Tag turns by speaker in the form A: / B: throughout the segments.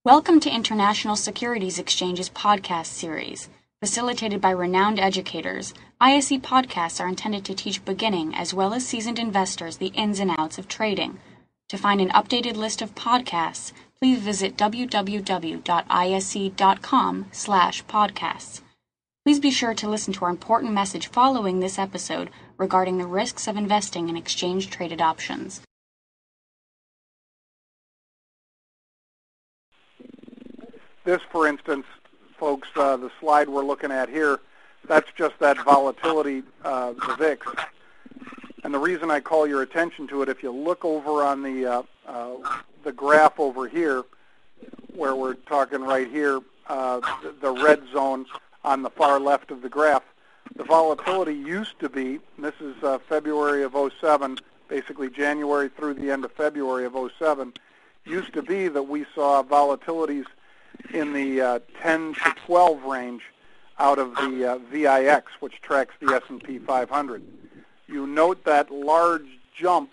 A: Welcome to International Securities Exchange's podcast series. Facilitated by renowned educators, ISE podcasts are intended to teach beginning as well as seasoned investors the ins and outs of trading. To find an updated list of podcasts, please visit www.ise.com/podcasts. Please be sure to listen to our important message following this episode regarding the risks of investing in exchange-traded options.
B: This, for instance, folks, the slide we're looking at here, that's just that volatility, the VIX. And the reason I call your attention to it, if you look over on the graph over here, where we're talking right here, the red zone on the far left of the graph, the volatility used to be, and this is February of 07, basically January through the end of February of 07, used to be that we saw volatilities in the 10 to 12 range out of the VIX, which tracks the S&P 500. You note that large jump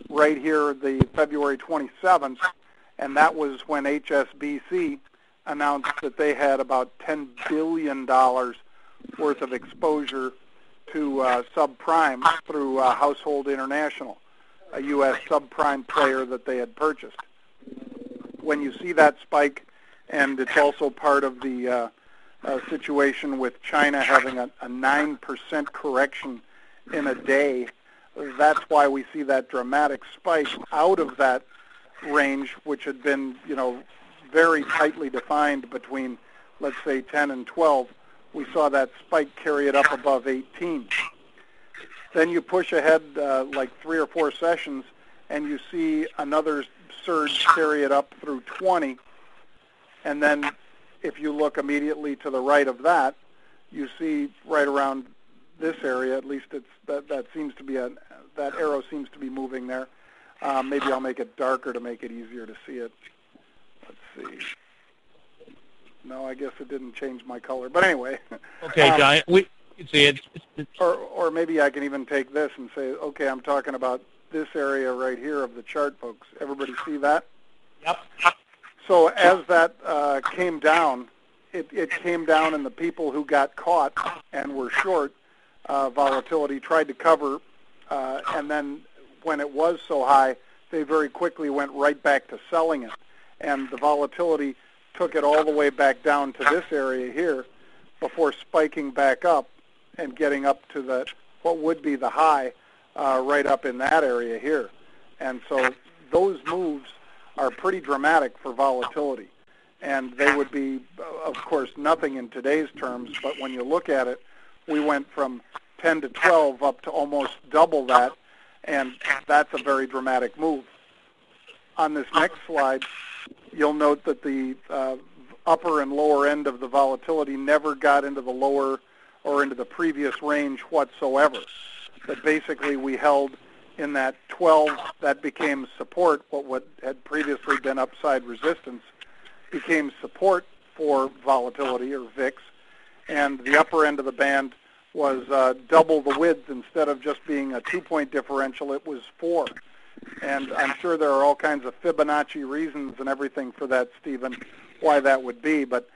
B: right here, the February 27th, and that was when HSBC announced that they had about $10 billion worth of exposure to subprime through Household International, a U.S. subprime player that they had purchased. When you see that spike, and it's also part of the situation with China having a 9% correction in a day. That's why we see that dramatic spike out of that range, which had been, very tightly defined between, let's say, 10 and 12. We saw that spike carry it up above 18. Then you push ahead like 3 or 4 sessions, and you see another surge carry it up through 20. And then if you look immediately to the right of that, you see right around this area, at least that seems to be that arrow seems to be moving there. Maybe I'll make it darker to make it easier to see it. Let's see. No, I guess it didn't change my color. But anyway.
C: Okay, John, we can see it.
B: Or maybe I can even take this and say, okay, I'm talking about this area right here of the chart, folks. Everybody see that?
C: Yep.
B: So as that came down, it came down, and the people who got caught and were short volatility tried to cover, and then when it was so high, they very quickly went right back to selling it. And the volatility took it all the way back down to this area here before spiking back up and getting up to what would be the high right up in that area here. And so those moves are pretty dramatic for volatility, and they would be, of course, nothing in today's terms, but when you look at it, we went from 10 to 12 up to almost double that, and that's a very dramatic move. On this next slide, you'll note that the upper and lower end of the volatility never got into the lower or into the previous range whatsoever, but basically we held in that 12, that became support. What had previously been upside resistance became support for volatility, or VIX, and the upper end of the band was double the width. Instead of just being a 2-point differential, it was 4. And I'm sure there are all kinds of Fibonacci reasons and everything for that, Stephen, why that would be, but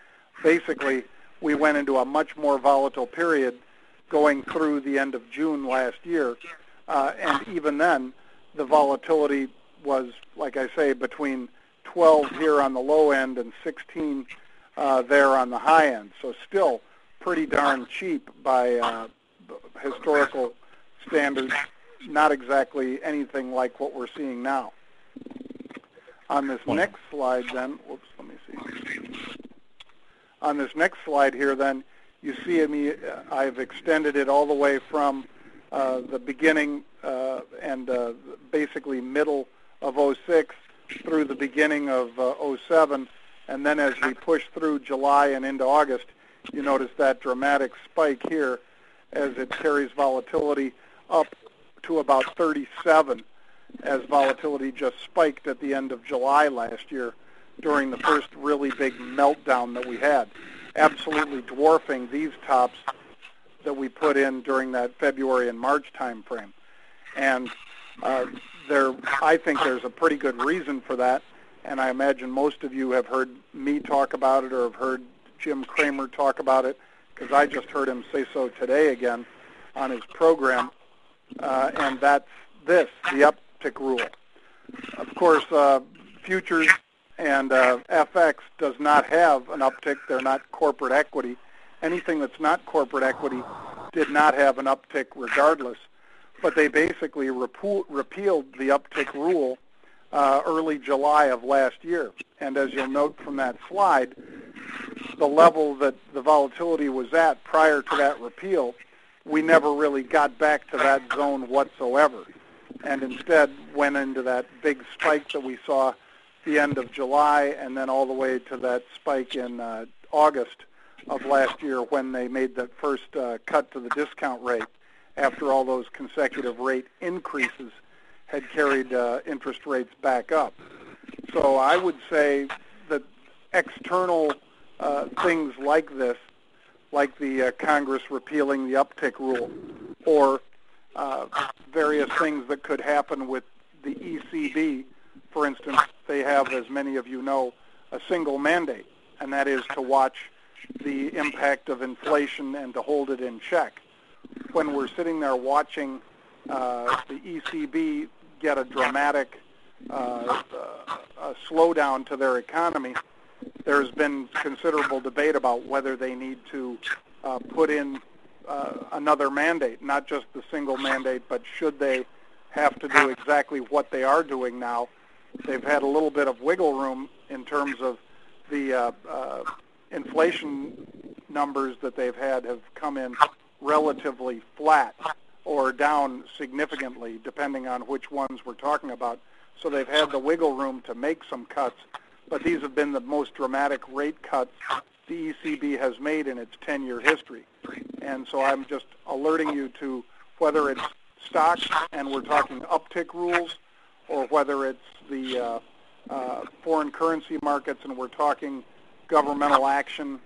B: basically we went into a much more volatile period going through the end of June last year. And even then, the volatility was, like I say, between 12 here on the low end and 16 there on the high end. So still pretty darn cheap by historical standards, not exactly anything like what we're seeing now. On this next slide then, whoops, let me see. On this next slide here then, you see I've extended it all the way from the beginning and basically middle of 06 through the beginning of 07, and then as we push through July and into August, you notice that dramatic spike here as it carries volatility up to about 37, as volatility just spiked at the end of July last year during the first really big meltdown that we had, absolutely dwarfing these tops that we put in during that February and March time frame. And I think there's a pretty good reason for that, and I imagine most of you have heard me talk about it or have heard Jim Cramer talk about it, because I just heard him say so today again on his program, and that's this, the uptick rule. Of course, futures and FX does not have an uptick. They're not corporate equity. Anything that's not corporate equity did not have an uptick regardless, but they basically repealed the uptick rule early July of last year. And as you'll note from that slide, the level that the volatility was at prior to that repeal, we never really got back to that zone whatsoever, and instead went into that big spike that we saw the end of July and then all the way to that spike in August of last year when they made that first cut to the discount rate after all those consecutive rate increases had carried interest rates back up. So I would say that external things like this, like the Congress repealing the uptick rule, or various things that could happen with the ECB. For instance, they have, as many of you know, a single mandate, and that is to watch the impact of inflation and to hold it in check. When we're sitting there watching the ECB get a dramatic slowdown to their economy, there's been considerable debate about whether they need to put in another mandate, not just the single mandate, but should they have to do exactly what they are doing now. They've had a little bit of wiggle room in terms of the inflation numbers that they've had have come in relatively flat or down significantly, depending on which ones we're talking about. So they've had the wiggle room to make some cuts, but these have been the most dramatic rate cuts the ECB has made in its 10-year history. And so I'm just alerting you to whether it's stocks and we're talking uptick rules, or whether it's the foreign currency markets and we're talking governmental action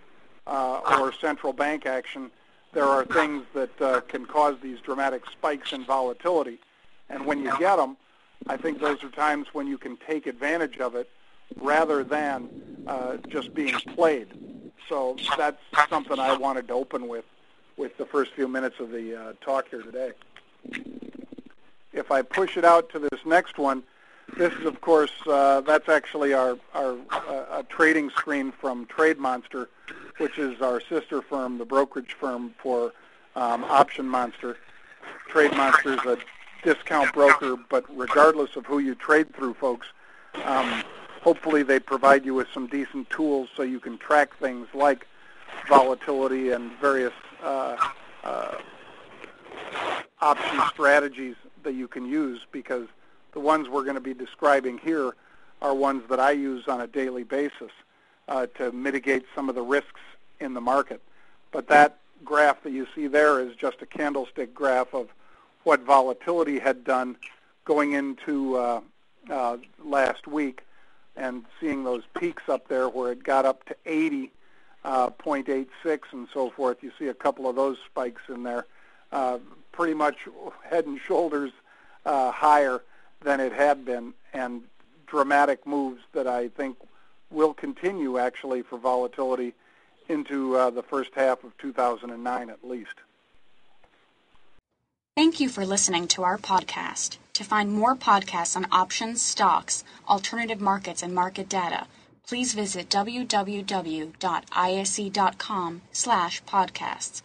B: or central bank action. There are things that can cause these dramatic spikes in volatility. And when you get them, I think those are times when you can take advantage of it rather than just being played. So that's something I wanted to open with the first few minutes of the talk here today. If I push it out to this next one, this is, of course, that's actually our trading screen from TradeMonster, which is our sister firm, the brokerage firm for Option Monster. TradeMonster is a discount broker, but regardless of who you trade through, folks, hopefully they provide you with some decent tools so you can track things like volatility and various option strategies that you can use, because the ones we're going to be describing here are ones that I use on a daily basis to mitigate some of the risks in the market. But that graph that you see there is just a candlestick graph of what volatility had done going into last week, and seeing those peaks up there where it got up to 80.86 and so forth. You see a couple of those spikes in there, pretty much head and shoulders higher than it had been, and dramatic moves that I think will continue actually for volatility into the first half of 2009 at least.
A: Thank you for listening to our podcast. To find more podcasts on options, stocks, alternative markets, and market data, please visit www.ise.com/podcasts.